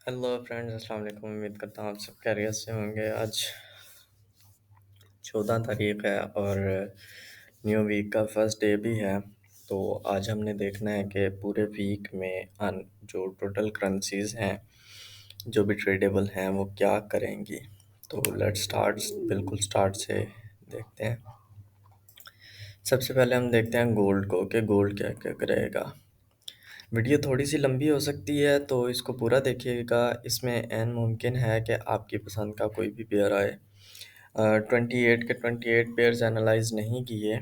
Hello friends, अस्सलाम वालेकुम। उम्मीद करता हूँ आप सब खैरियत से होंगे। आज 14 तारीख है और न्यू वीक का फर्स्ट डे भी है। तो आज हमने देखना है कि पूरे वीक में जो टोटल करेंसीज हैं जो भी ट्रेडेबल हैं वो क्या करेंगी। तो लेट्स स्टार्ट, बिल्कुल स्टार्ट से देखते हैं। सबसे पहले हम देखते हैं गोल्ड को कि गोल्ड क्या क्या करेगा। वीडियो थोड़ी सी लंबी हो सकती है तो इसको पूरा देखिएगा। इसमें एन मुमकिन है कि आपकी पसंद का कोई भी पेयर आए। 28 के 28 पेयर्स एनालाइज नहीं किए,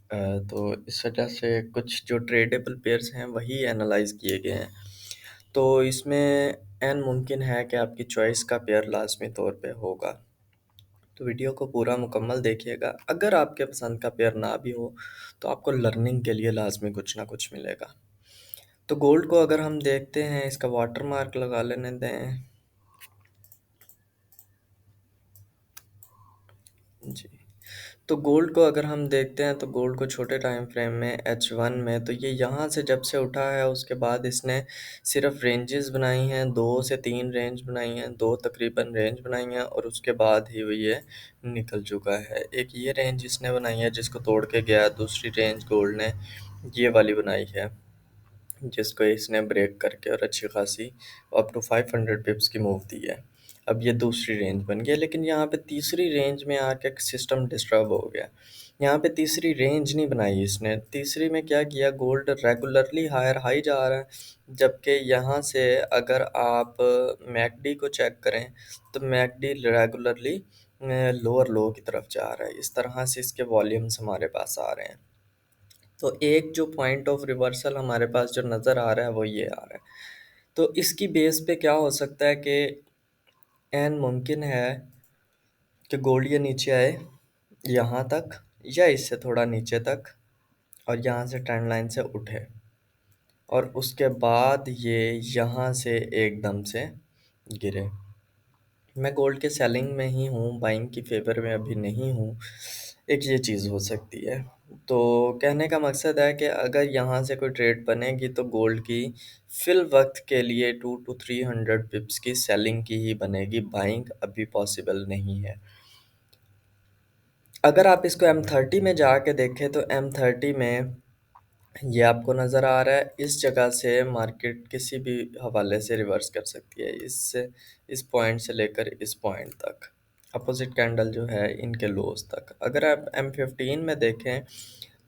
तो इस वजह से कुछ जो ट्रेडेबल पेयर्स हैं वही एनालाइज किए गए हैं। तो इसमें एन मुमकिन है कि आपकी चॉइस का पेयर लाजमी तौर पे होगा। तो वीडियो को पूरा मुकम्मल देखिएगा। अगर आपके पसंद का पेयर ना भी हो तो आपको लर्निंग के लिए लाजमी कुछ ना कुछ मिलेगा। तो गोल्ड को अगर हम देखते हैं, इसका वाटर मार्क लगा लेने दें जी। तो गोल्ड को अगर हम देखते हैं तो गोल्ड को छोटे टाइम फ्रेम में H1 में तो ये यहाँ से जब से उठा है उसके बाद इसने सिर्फ रेंजेस बनाई हैं, 2 से 3 रेंज बनाई हैं, 2 तकरीबन रेंज बनाई हैं और उसके बाद ही वो ये निकल चुका है। एक ये रेंज इसने बनाई है जिसको तोड़ के गया, दूसरी रेंज गोल्ड ने ये वाली बनाई है जिसको इसने ब्रेक करके और अच्छी खासी अप टू 500 पिप्स की मूव दी है। अब ये दूसरी रेंज बन गया, लेकिन यहाँ पे तीसरी रेंज में आके सिस्टम डिस्टर्ब हो गया। यहाँ पे तीसरी रेंज नहीं बनाई इसने। तीसरी में क्या किया, गोल्ड रेगुलरली हायर हाई जा रहा है, जबकि यहाँ से अगर आप मैकडी को चेक करें तो मैकडी रेगुलरली लोअर लो की तरफ जा रहा है। इस तरह से इसके वॉल्यूम्स हमारे पास आ रहे हैं। तो एक जो पॉइंट ऑफ रिवर्सल हमारे पास जो नज़र आ रहा है वो ये आ रहा है। तो इसकी बेस पे क्या हो सकता है कि एन मुमकिन है कि गोल्ड ये नीचे आए यहाँ तक या इससे थोड़ा नीचे तक और यहाँ से ट्रेंड लाइन से उठे और उसके बाद ये यहाँ से एकदम से गिरे। मैं गोल्ड के सेलिंग में ही हूँ, बाइंग की फेवर में अभी नहीं हूँ। एक ये चीज़ हो सकती है। तो कहने का मकसद है कि अगर यहाँ से कोई ट्रेड बनेगी तो गोल्ड की फिल वक्त के लिए 200 to 300 पिप्स की सेलिंग की ही बनेगी, बाइंग अभी पॉसिबल नहीं है। अगर आप इसको M30 में जाके देखें तो M30 में ये आपको नज़र आ रहा है, इस जगह से मार्केट किसी भी हवाले से रिवर्स कर सकती है। इससे इस पॉइंट से लेकर इस पॉइंट तक अपोजिट कैंडल जो है इनके लोज तक। अगर आप M15 में देखें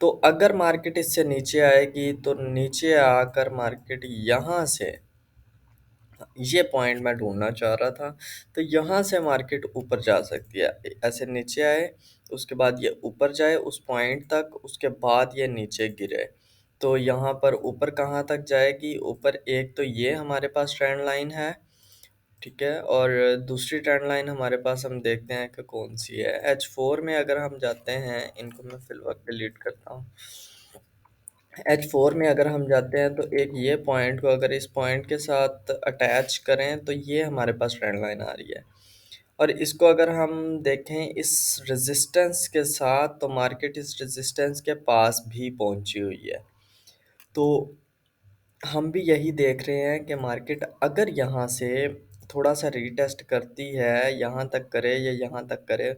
तो अगर मार्केट इससे नीचे आएगी तो नीचे आकर मार्केट यहाँ से, ये पॉइंट मैं ढूंढना चाह रहा था, तो यहाँ से मार्केट ऊपर जा सकती है। ऐसे नीचे आए, उसके बाद ये ऊपर जाए उस पॉइंट तक, उसके बाद ये नीचे गिरे। तो यहाँ पर ऊपर कहाँ तक जाएगी, ऊपर एक तो ये हमारे पास ट्रेंड लाइन है, ठीक है, और दूसरी ट्रेंड लाइन हमारे पास हम देखते हैं कि कौन सी है। H4 में अगर हम जाते हैं, इनको मैं फिल वक्त डिलीट करता हूँ। H4 में अगर हम जाते हैं तो एक ये पॉइंट को अगर इस पॉइंट के साथ अटैच करें तो ये हमारे पास ट्रेंड लाइन आ रही है। और इसको अगर हम देखें इस रेजिस्टेंस के साथ तो मार्केट इस रेजिस्टेंस के पास भी पहुंची हुई है। तो हम भी यही देख रहे हैं कि मार्केट अगर यहाँ से थोड़ा सा रीटेस्ट करती है, यहाँ तक करे या यहाँ तक करे,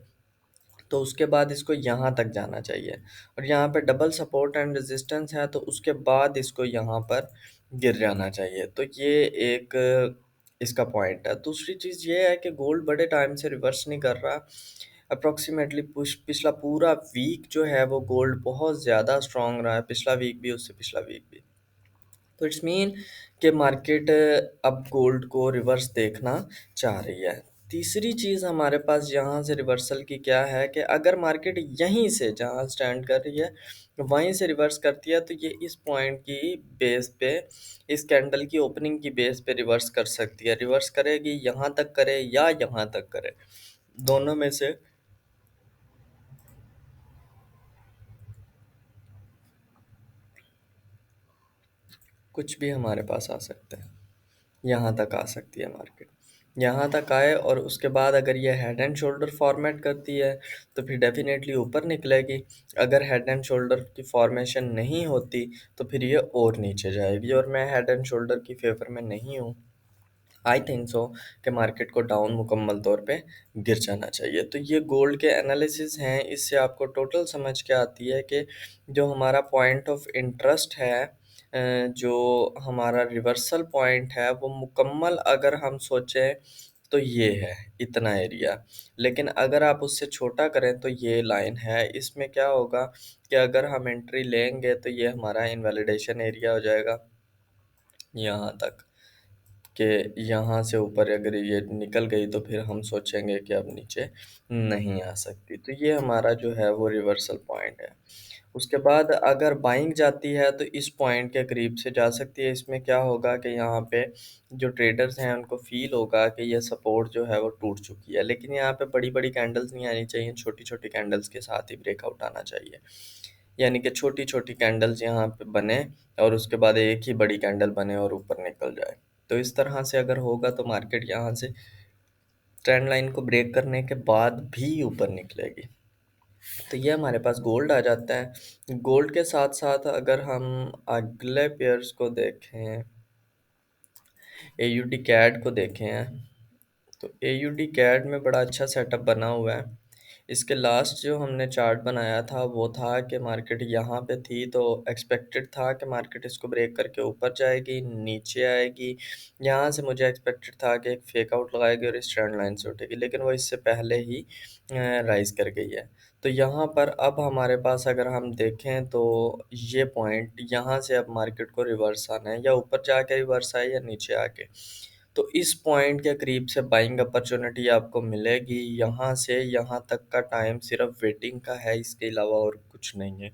तो उसके बाद इसको यहाँ तक जाना चाहिए और यहाँ पे डबल सपोर्ट एंड रेजिस्टेंस है तो उसके बाद इसको यहाँ पर गिर जाना चाहिए। तो ये एक इसका पॉइंट है। दूसरी चीज़ ये है कि गोल्ड बड़े टाइम से रिवर्स नहीं कर रहा। अप्रॉक्सीमेटली पिछला पूरा वीक जो है वो गोल्ड बहुत ज़्यादा स्ट्रॉन्ग रहा है, पिछला वीक भी, उससे पिछला वीक भी। तो इट्स मीन कि मार्केट अब गोल्ड को रिवर्स देखना चाह रही है। तीसरी चीज़ हमारे पास यहाँ से रिवर्सल की क्या है कि अगर मार्केट यहीं से जहाँ स्टैंड कर रही है वहीं से रिवर्स करती है तो ये इस पॉइंट की बेस पे, इस कैंडल की ओपनिंग की बेस पे रिवर्स कर सकती है। रिवर्स करेगी, यहाँ तक करे या यहाँ तक करे, दोनों में से कुछ भी हमारे पास आ सकता है। यहाँ तक आ सकती है मार्केट, यहाँ तक आए और उसके बाद अगर ये हेड एंड शोल्डर फॉर्मेट करती है तो फिर डेफिनेटली ऊपर निकलेगी। अगर हेड एंड शोल्डर की फॉर्मेशन नहीं होती तो फिर ये और नीचे जाएगी और मैं हेड एंड शोल्डर की फेवर में नहीं हूँ। आई थिंक सो कि मार्केट को डाउन मुकम्मल तौर पे गिर जाना चाहिए। तो ये गोल्ड के एनालिसिस हैं, इससे आपको टोटल समझ के आती है कि जो हमारा पॉइंट ऑफ इंटरेस्ट है, जो हमारा रिवर्सल पॉइंट है, वो मुकम्मल अगर हम सोचें तो ये है इतना एरिया। लेकिन अगर आप उससे छोटा करें तो ये लाइन है। इसमें क्या होगा कि अगर हम एंट्री लेंगे तो ये हमारा इनवैलिडेशन एरिया हो जाएगा यहाँ तक, कि यहाँ से ऊपर अगर ये निकल गई तो फिर हम सोचेंगे कि अब नीचे नहीं आ सकती। तो ये हमारा जो है वो रिवर्सल पॉइंट है। उसके बाद अगर बाइंग जाती है तो इस पॉइंट के करीब से जा सकती है। इसमें क्या होगा कि यहाँ पे जो ट्रेडर्स हैं उनको फील होगा कि ये सपोर्ट जो है वो टूट चुकी है, लेकिन यहाँ पे बड़ी बड़ी कैंडल्स नहीं आनी चाहिए, छोटी छोटी कैंडल्स के साथ ही ब्रेकआउट आना चाहिए। यानी कि छोटी छोटी कैंडल्स यहाँ पे बने और उसके बाद एक ही बड़ी कैंडल बने और ऊपर निकल जाए। तो इस तरह से अगर होगा तो मार्केट यहाँ से ट्रेंड लाइन को ब्रेक करने के बाद भी ऊपर निकलेगी। तो ये हमारे पास गोल्ड आ जाता है। गोल्ड के साथ साथ अगर हम अगले पेयर्स को देखें, एयूडी कैड को देखें, तो एयूडी कैड में बड़ा अच्छा सेटअप बना हुआ है। इसके लास्ट जो हमने चार्ट बनाया था वो था कि मार्केट यहाँ पे थी तो एक्सपेक्टेड था कि मार्केट इसको ब्रेक करके ऊपर जाएगी, नीचे आएगी। यहाँ से मुझे एक्सपेक्टेड था कि एक फेक आउट लगाएगी और इस ट्रेंड लाइन से उठेगी, लेकिन वो इससे पहले ही राइज कर गई है। तो यहाँ पर अब हमारे पास अगर हम देखें तो ये पॉइंट यहाँ से अब मार्केट को रिवर्स आना है, या ऊपर जाके रिवर्स आए या नीचे आके। तो इस पॉइंट के करीब से बाइंग अपॉर्चुनिटी आपको मिलेगी। यहाँ से यहाँ तक का टाइम सिर्फ वेटिंग का है, इसके अलावा और कुछ नहीं है।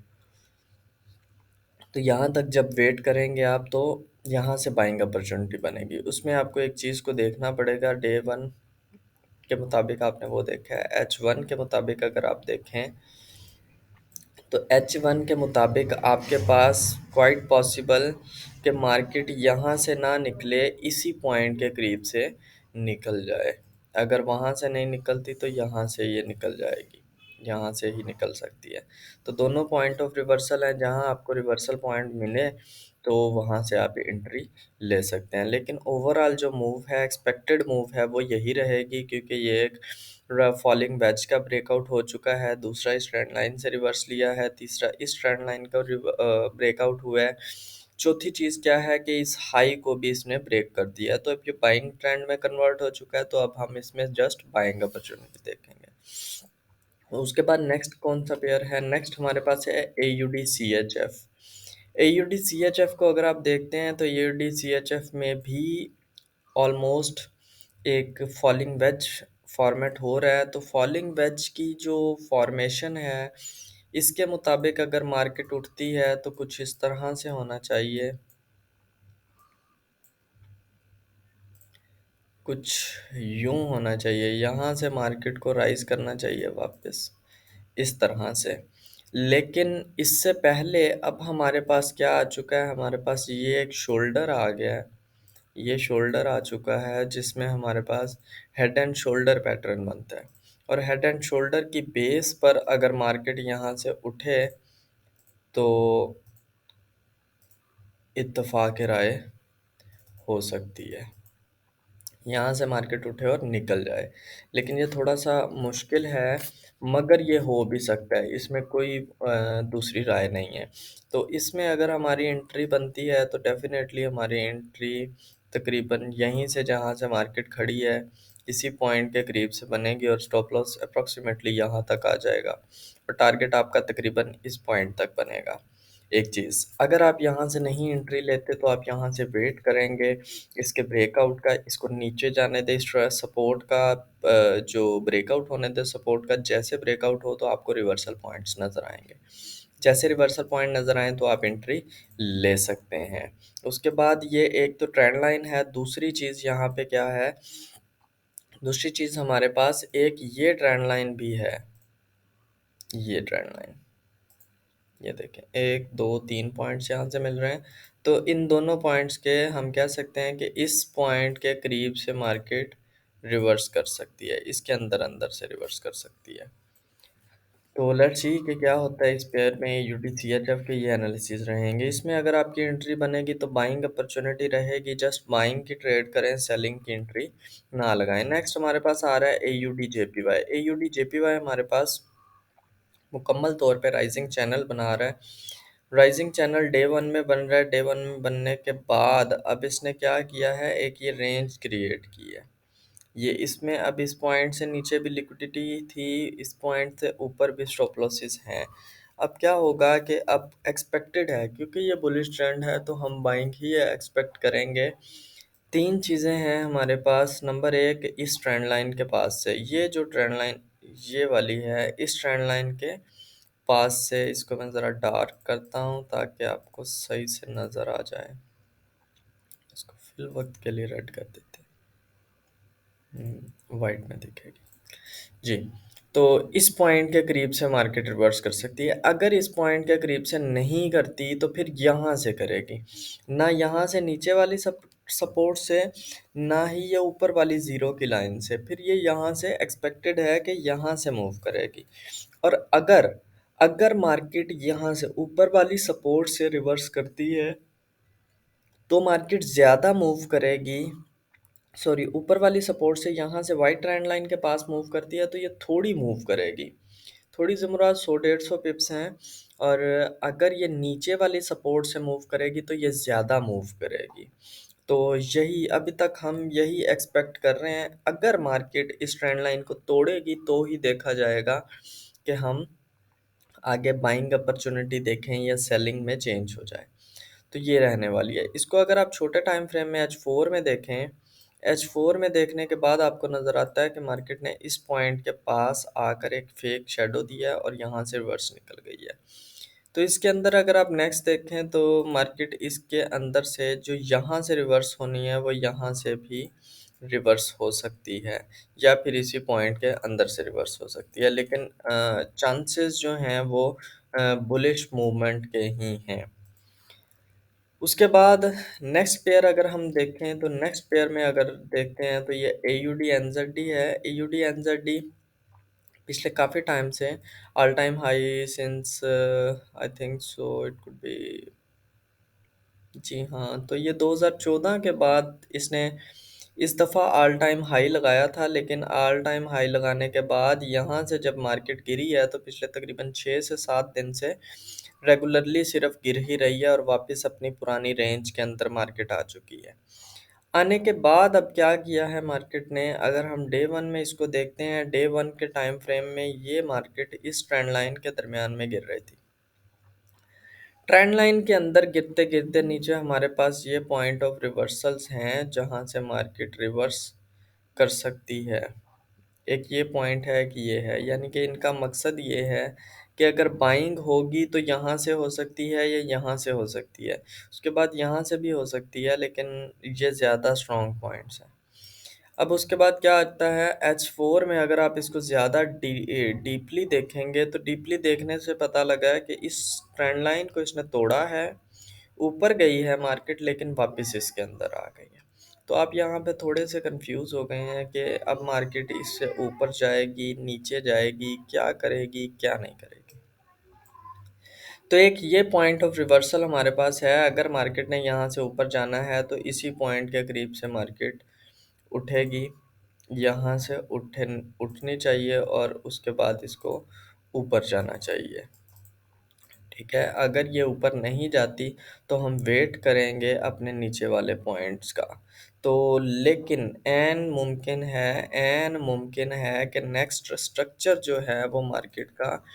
तो यहाँ तक जब वेट करेंगे आप तो यहाँ से बाइंग अपॉर्चुनिटी बनेगी। उसमें आपको एक चीज़ को देखना पड़ेगा, डे वन के मुताबिक आपने वो देखा है, H1 के मुताबिक अगर आप देखें तो H1 के मुताबिक आपके पास क्वाइट पॉसिबल कि मार्केट यहाँ से ना निकले, इसी पॉइंट के करीब से निकल जाए। अगर वहाँ से नहीं निकलती तो यहाँ से ये निकल जाएगी, यहाँ से ही निकल सकती है। तो दोनों पॉइंट ऑफ रिवर्सल हैं, जहाँ आपको रिवर्सल पॉइंट मिले तो वहाँ से आप एंट्री ले सकते हैं। लेकिन ओवरऑल जो मूव है, एक्सपेक्टेड मूव है, वो यही रहेगी, क्योंकि ये एक फॉलिंग वेज का ब्रेकआउट हो चुका है, दूसरा इस ट्रेंड लाइन से रिवर्स लिया है, तीसरा इस ट्रेंड लाइन का ब्रेकआउट हुआ है, चौथी चीज़ क्या है कि इस हाई को भी इसने ब्रेक कर दिया। तो अब ये बाइंग ट्रेंड में कन्वर्ट हो चुका है, तो अब हम इसमें जस्ट बाइंग अपॉर्चुनिटी देखेंगे। उसके बाद नेक्स्ट कौन सा पेयर है, नेक्स्ट हमारे पास है A U D C H F. A U D C H F को अगर आप देखते हैं तो A U D C H F में भी ऑलमोस्ट एक फॉलिंग वेज फॉर्मेट हो रहा है। तो फॉलिंग वेज की जो फॉर्मेशन है, इसके मुताबिक अगर मार्केट उठती है तो कुछ इस तरह से होना चाहिए, कुछ यूं होना चाहिए, यहाँ से मार्केट को राइज करना चाहिए वापस इस तरह से। लेकिन इससे पहले अब हमारे पास क्या आ चुका है, हमारे पास ये एक शोल्डर आ गया है, ये शोल्डर आ चुका है जिसमें हमारे पास हेड एंड शोल्डर पैटर्न बनता है। और हेड एंड शोल्डर की बेस पर अगर मार्केट यहाँ से उठे तो इत्तेफाक राय हो सकती है, यहाँ से मार्केट उठे और निकल जाए। लेकिन ये थोड़ा सा मुश्किल है, मगर ये हो भी सकता है, इसमें कोई दूसरी राय नहीं है। तो इसमें अगर हमारी एंट्री बनती है तो डेफिनेटली हमारी एंट्री तकरीबन यहीं से, जहाँ से मार्केट खड़ी है, इसी पॉइंट के करीब से बनेगी और स्टॉप लॉस अप्रॉक्सीमेटली यहाँ तक आ जाएगा और टारगेट आपका तकरीबन इस पॉइंट तक बनेगा। एक चीज़, अगर आप यहाँ से नहीं एंट्री लेते तो आप यहाँ से वेट करेंगे इसके ब्रेकआउट का, इसको नीचे जाने दें, इस सपोर्ट का जो ब्रेकआउट होने दें सपोर्ट का। जैसे ब्रेकआउट हो तो आपको रिवर्सल पॉइंट्स नज़र आएंगे, जैसे रिवर्सल पॉइंट नज़र आए तो आप एंट्री ले सकते हैं। उसके बाद ये एक तो ट्रेंड लाइन है, दूसरी चीज़ यहाँ पे क्या है, दूसरी चीज़ हमारे पास एक ये ट्रेंड लाइन भी है, ये ट्रेंड लाइन, ये देखें, एक दो तीन पॉइंट्स यहाँ से मिल रहे हैं। तो इन दोनों पॉइंट्स के हम कह सकते हैं कि इस पॉइंट के करीब से मार्केट रिवर्स कर सकती है, इसके अंदर अंदर से रिवर्स कर सकती है। तो लेट्स सी कि क्या होता है इस पेयर में यूटीसीएचएफ के ये एनालिसिस रहेंगे। इसमें अगर आपकी एंट्री बनेगी तो बाइंग अपॉर्चुनिटी रहेगी, जस्ट बाइंग की ट्रेड करें, सेलिंग की एंट्री ना लगाएं। नेक्स्ट हमारे पास आ रहा है एयूडी जेपीवाई। एयूडी जेपीवाई हमारे पास मुकम्मल तौर पे राइजिंग चैनल बना रहा है। राइजिंग चैनल डे वन में बन रहा है। डे वन में बनने के बाद अब इसने क्या किया है, एक ये रेंज क्रिएट की है। ये इसमें अब इस पॉइंट से नीचे भी लिक्विडिटी थी, इस पॉइंट से ऊपर भी स्टॉप लॉसेस हैं। अब क्या होगा कि अब एक्सपेक्टेड है, क्योंकि ये बुलिश ट्रेंड है तो हम बाइंग ही एक्सपेक्ट करेंगे। तीन चीज़ें हैं हमारे पास। नंबर एक, इस ट्रेंड लाइन के पास से, ये जो ट्रेंड लाइन ये वाली है, इस ट्रेंड लाइन के पास से इसको मैं ज़रा डार्क करता हूँ ताकि आपको सही से नज़र आ जाए। इसको फिल वक्त के लिए रेड कर देते हैं, वाइट में दिखेगी जी। तो इस पॉइंट के करीब से मार्केट रिवर्स कर सकती है। अगर इस पॉइंट के करीब से नहीं करती तो फिर यहाँ से करेगी, ना यहाँ से नीचे वाली सपोर्ट से, ना ही ये ऊपर वाली ज़ीरो की लाइन से। फिर ये यहाँ से एक्सपेक्टेड है कि यहाँ से मूव करेगी। और अगर अगर मार्केट यहाँ से ऊपर वाली सपोर्ट से रिवर्स करती है तो मार्केट ज़्यादा मूव करेगी। सॉरी, ऊपर वाली सपोर्ट से यहाँ से वाइट ट्रेंड लाइन के पास मूव करती है तो ये थोड़ी मूव करेगी, थोड़ी से मुराद 100-150 पिप्स हैं। और अगर ये नीचे वाली सपोर्ट से मूव करेगी तो ये ज़्यादा मूव करेगी। तो यही अभी तक हम यही एक्सपेक्ट कर रहे हैं। अगर मार्केट इस ट्रेंड लाइन को तोड़ेगी तो ही देखा जाएगा कि हम आगे बाइंग अपॉर्चुनिटी देखें या सेलिंग में चेंज हो जाए। तो ये रहने वाली है। इसको अगर आप छोटे टाइम फ्रेम में H4 में देखें, H4 में देखने के बाद आपको नज़र आता है कि मार्केट ने इस पॉइंट के पास आकर एक फेक शेडो दिया है और यहाँ से रिवर्स निकल गई है। तो इसके अंदर अगर आप नेक्स्ट देखें तो मार्केट इसके अंदर से जो यहाँ से रिवर्स होनी है वो यहाँ से भी रिवर्स हो सकती है, या फिर इसी पॉइंट के अंदर से रिवर्स हो सकती है, लेकिन चांसेस जो हैं वो बुलिश मूवमेंट के ही हैं। उसके बाद नेक्स्ट पेयर अगर हम देखें तो नेक्स्ट पेयर में अगर देखते हैं तो ये AUD NZD है। AUD NZD पिछले काफ़ी टाइम से all time high since I think so it could be, जी हाँ, तो ये 2014 के बाद इसने इस दफ़ा ऑल टाइम हाई लगाया था, लेकिन ऑल टाइम हाई लगाने के बाद यहाँ से जब मार्केट गिरी है तो पिछले तकरीबन 6 से 7 दिन से रेगुलरली सिर्फ गिर ही रही है और वापस अपनी पुरानी रेंज के अंदर मार्केट आ चुकी है। आने के बाद अब क्या किया है मार्केट ने, अगर हम डे वन में इसको देखते हैं, डे वन के टाइम फ्रेम में ये मार्केट इस ट्रेंड लाइन के दरमियान में गिर रही थी। ट्रेंड लाइन के अंदर गिरते गिरते नीचे हमारे पास ये पॉइंट ऑफ रिवर्सल्स हैं जहां से मार्केट रिवर्स कर सकती है। एक ये पॉइंट है कि ये है, यानी कि इनका मकसद ये है कि अगर बाइंग होगी तो यहाँ से हो सकती है या यहाँ से हो सकती है, उसके बाद यहाँ से भी हो सकती है, लेकिन ये ज़्यादा स्ट्रॉन्ग पॉइंट्स हैं। अब उसके बाद क्या आता है H4 में, अगर आप इसको ज़्यादा डीपली देखेंगे तो डीपली देखने से पता लगा है कि इस ट्रेंड लाइन को इसने तोड़ा है, ऊपर गई है मार्केट लेकिन वापस इसके अंदर आ गई है। तो आप यहाँ पे थोड़े से कंफ्यूज हो गए हैं कि अब मार्केट इससे ऊपर जाएगी, नीचे जाएगी, क्या करेगी, क्या नहीं करेगी। तो एक ये पॉइंट ऑफ रिवर्सल हमारे पास है। अगर मार्केट ने यहाँ से ऊपर जाना है तो इसी पॉइंट के करीब से मार्केट उठेगी, यहाँ से उठनी चाहिए और उसके बाद इसको ऊपर जाना चाहिए। ठीक है, अगर ये ऊपर नहीं जाती तो हम वेट करेंगे अपने नीचे वाले पॉइंट्स का। तो लेकिन एन मुमकिन है कि नेक्स्ट स्ट्रक्चर जो है वो मार्केट का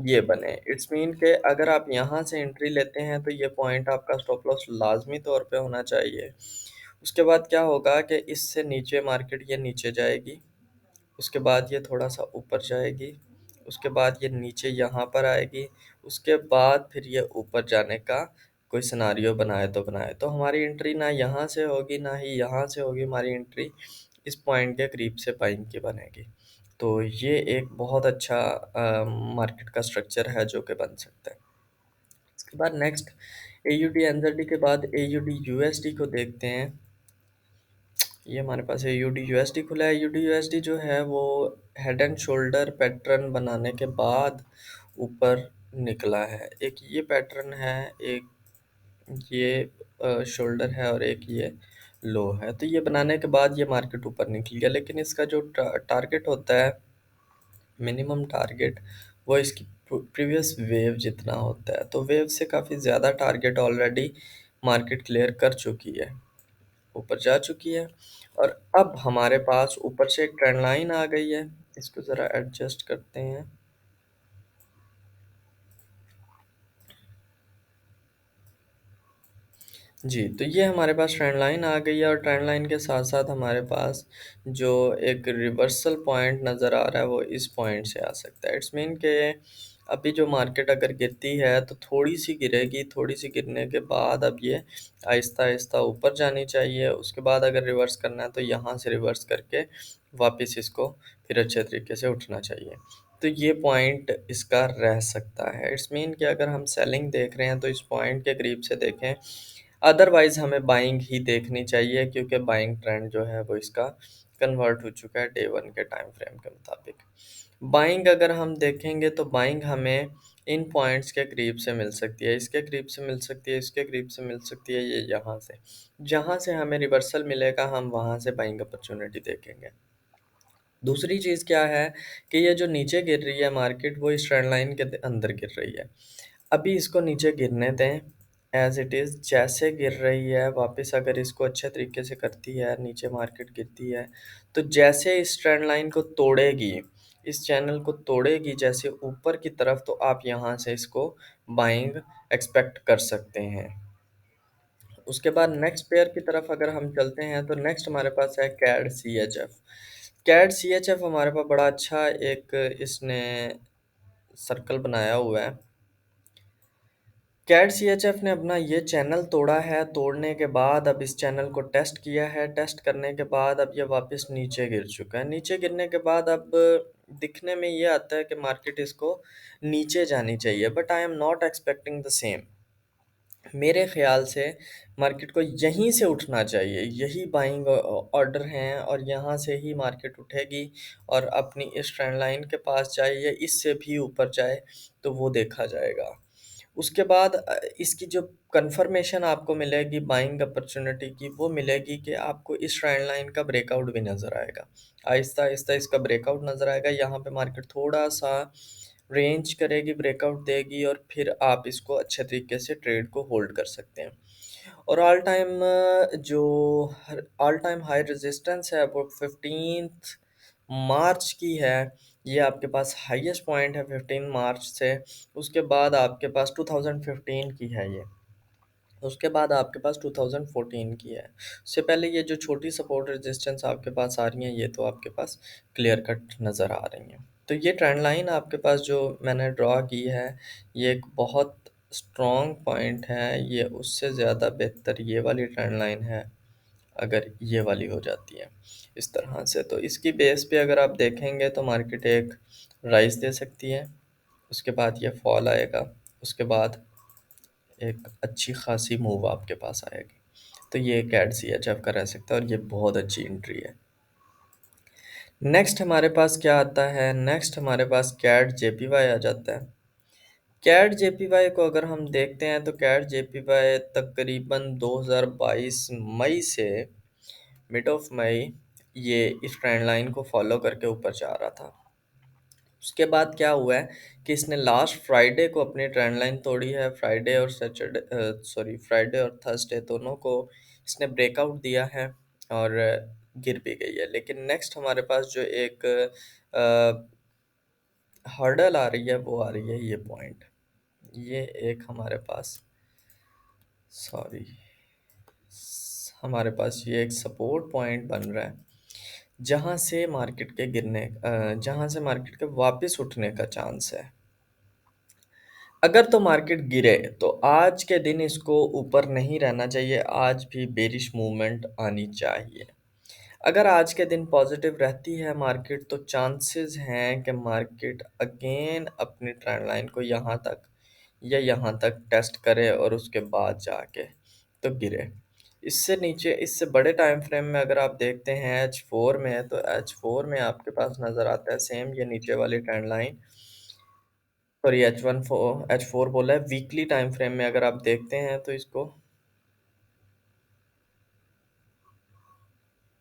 ये बने। इट्स मीन के अगर आप यहाँ से एंट्री लेते हैं तो ये पॉइंट आपका स्टॉप लॉस लाजमी तौर पे होना चाहिए। उसके बाद क्या होगा कि इससे नीचे मार्केट ये नीचे जाएगी, उसके बाद ये थोड़ा सा ऊपर जाएगी, उसके बाद ये नीचे यहाँ पर आएगी, उसके बाद फिर ये ऊपर जाने का कोई सिनारियो बनाए तो बनाए। तो हमारी एंट्री ना यहाँ से होगी ना ही यहाँ से होगी, हमारी एंट्री इस पॉइंट के करीब से बाइंग की बनेगी। तो ये एक बहुत अच्छा मार्केट का स्ट्रक्चर है जो कि बन सकता है। इसके बाद नेक्स्ट AUD NZD के बाद AUD USD को देखते हैं। ये हमारे पास है यूडी यूएसडी खुला है। यूडी यूएसडी जो है वो हेड एंड शोल्डर पैटर्न बनाने के बाद ऊपर निकला है। एक ये पैटर्न है, एक ये शोल्डर है और एक ये लो है। तो ये बनाने के बाद ये मार्केट ऊपर निकल गया, लेकिन इसका जो टारगेट होता है, मिनिमम टारगेट, वो इसकी प्रीवियस वेव जितना होता है। तो वेव से काफ़ी ज़्यादा टारगेट ऑलरेडी मार्केट क्लियर कर चुकी है, ऊपर जा चुकी है। और अब हमारे पास ऊपर से एक ट्रेंड लाइन आ गई है। इसको ज़रा एडजस्ट करते हैं। जी, तो ये हमारे पास ट्रेंड लाइन आ गई है और ट्रेंड लाइन के साथ-साथ हमारे पास जो एक रिवर्सल पॉइंट नज़र आ रहा है वो इस पॉइंट से आ सकता है। इट्स मीन के अभी जो मार्केट अगर गिरती है तो थोड़ी-सी गिरेगी, थोड़ी-सी गिरने के बाद अब ये आहिस्ता-आहिस्ता ऊपर जानी चाहिए। उसके बाद अगर रिवर्स करना है तो यहाँ से रिवर्स करके वापस इसको फिर अच्छे तरीके से उठना चाहिए। तो ये पॉइंट इसका रह सकता है। इट्स मीन कि अगर हम सेलिंग देख रहे हैं तो इस पॉइंट के करीब से देखें, अदरवाइज हमें बाइंग ही देखनी चाहिए, क्योंकि बाइंग ट्रेंड जो है वो इसका कन्वर्ट हो चुका है डे वन के टाइम फ्रेम के मुताबिक। बाइंग अगर हम देखेंगे तो बाइंग हमें इन पॉइंट्स के करीब से मिल सकती है, इसके करीब से मिल सकती है, इसके करीब से मिल सकती है, ये यहाँ से। जहाँ से हमें रिवर्सल मिलेगा हम वहाँ से बाइंग अपॉर्चुनिटी देखेंगे। दूसरी चीज़ क्या है कि ये जो नीचे गिर रही है मार्केट, वो इस ट्रेंड लाइन के अंदर गिर रही है। अभी इसको नीचे गिरने दें एज़ इट इज़। जैसे गिर रही है वापस अगर इसको अच्छे तरीके से करती है, नीचे मार्केट गिरती है, तो जैसे इस ट्रेंड लाइन को तोड़ेगी, इस चैनल को तोड़ेगी जैसे ऊपर की तरफ, तो आप यहाँ से इसको बाइंग एक्सपेक्ट कर सकते हैं। उसके बाद नेक्स्ट पेयर की तरफ अगर हम चलते हैं तो नेक्स्ट हमारे पास है CAD C H F. CAD C H F हमारे पास बड़ा अच्छा एक इसने सर्कल बनाया हुआ है। कैट सीएचएफ ने अपना ये चैनल तोड़ा है। तोड़ने के बाद अब इस चैनल को टेस्ट किया है। टेस्ट करने के बाद अब ये वापस नीचे गिर चुका है। नीचे गिरने के बाद अब दिखने में ये आता है कि मार्केट इसको नीचे जानी चाहिए, but I am not expecting the same. मेरे ख्याल से मार्केट को यहीं से उठना चाहिए, यही बाइंग ऑर्डर हैं और यहाँ से ही मार्केट उठेगी और अपनी इस ट्रेंड लाइन के पास जाए या इससे भी ऊपर जाए तो वो देखा जाएगा। उसके बाद इसकी जो कंफर्मेशन आपको मिलेगी बाइंग अपॉर्चुनिटी की, वो मिलेगी कि आपको इस ट्रेंड लाइन का ब्रेकआउट भी नज़र आएगा। आहिस्ता आहिस्ता इसका ब्रेकआउट नज़र आएगा। यहाँ पे मार्केट थोड़ा सा रेंज करेगी, ब्रेकआउट देगी और फिर आप इसको अच्छे तरीके से ट्रेड को होल्ड कर सकते हैं। और ऑल टाइम जो ऑल टाइम हाई रेजिस्टेंस है वो 15th मार्च की है। ये आपके पास हाईएस्ट पॉइंट है 15 मार्च से। उसके बाद आपके पास 2015 की है ये। उसके बाद आपके पास 2014 की है। उससे पहले ये जो छोटी सपोर्ट रेजिस्टेंस आपके पास आ रही हैं, ये तो आपके पास क्लियर कट नज़र आ रही हैं। तो ये ट्रेंड लाइन आपके पास जो मैंने ड्रॉ की है, ये एक बहुत स्ट्रॉन्ग पॉइंट है। ये उससे ज़्यादा बेहतर ये वाली ट्रेंड लाइन है अगर ये वाली हो जाती है इस तरह से। तो इसकी बेस पे अगर आप देखेंगे तो मार्केट एक राइज दे सकती है, उसके बाद ये फॉल आएगा, उसके बाद एक अच्छी खासी मूव आपके पास आएगी। तो ये कैट सी एच एफ का रह सकता है और ये बहुत अच्छी एंट्री है। नेक्स्ट हमारे पास क्या आता है? नेक्स्ट हमारे पास कैट जे पी वाई आ जाता है। कैट जे पी वाई को अगर हम देखते हैं तो कैट जे पी वाई तकरीबन 2022 मई से मिड ऑफ मई ये इस ट्रेंड लाइन को फॉलो करके ऊपर जा रहा था। उसके बाद क्या हुआ है कि इसने लास्ट फ्राइडे को अपनी ट्रेंड लाइन तोड़ी है। फ्राइडे और सैटरडे, फ्राइडे और थर्सडे दोनों को इसने ब्रेकआउट दिया है और गिर भी गई है। लेकिन नेक्स्ट हमारे पास जो एक हर्डल आ रही है वो आ रही है ये पॉइंट। ये एक हमारे पास, सॉरी, हमारे पास ये एक सपोर्ट पॉइंट बन रहा है जहाँ से मार्केट के जहाँ से मार्केट के वापस उठने का चांस है। अगर तो मार्केट गिरे तो आज के दिन इसको ऊपर नहीं रहना चाहिए, आज भी बेरिश मूवमेंट आनी चाहिए। अगर आज के दिन पॉजिटिव रहती है मार्केट तो चांसेस हैं कि मार्केट अगेन अपनी ट्रेंड लाइन को यहाँ तक या यहाँ तक टेस्ट करे और उसके बाद जाके तो गिरे। इससे नीचे, इससे बड़े टाइम फ्रेम में अगर आप देखते हैं H4 में, तो H4 में आपके पास नज़र आता है सेम ये नीचे वाली ट्रेंड लाइन, सॉरी H4 बोला है, वीकली टाइम फ्रेम में अगर आप देखते हैं तो इसको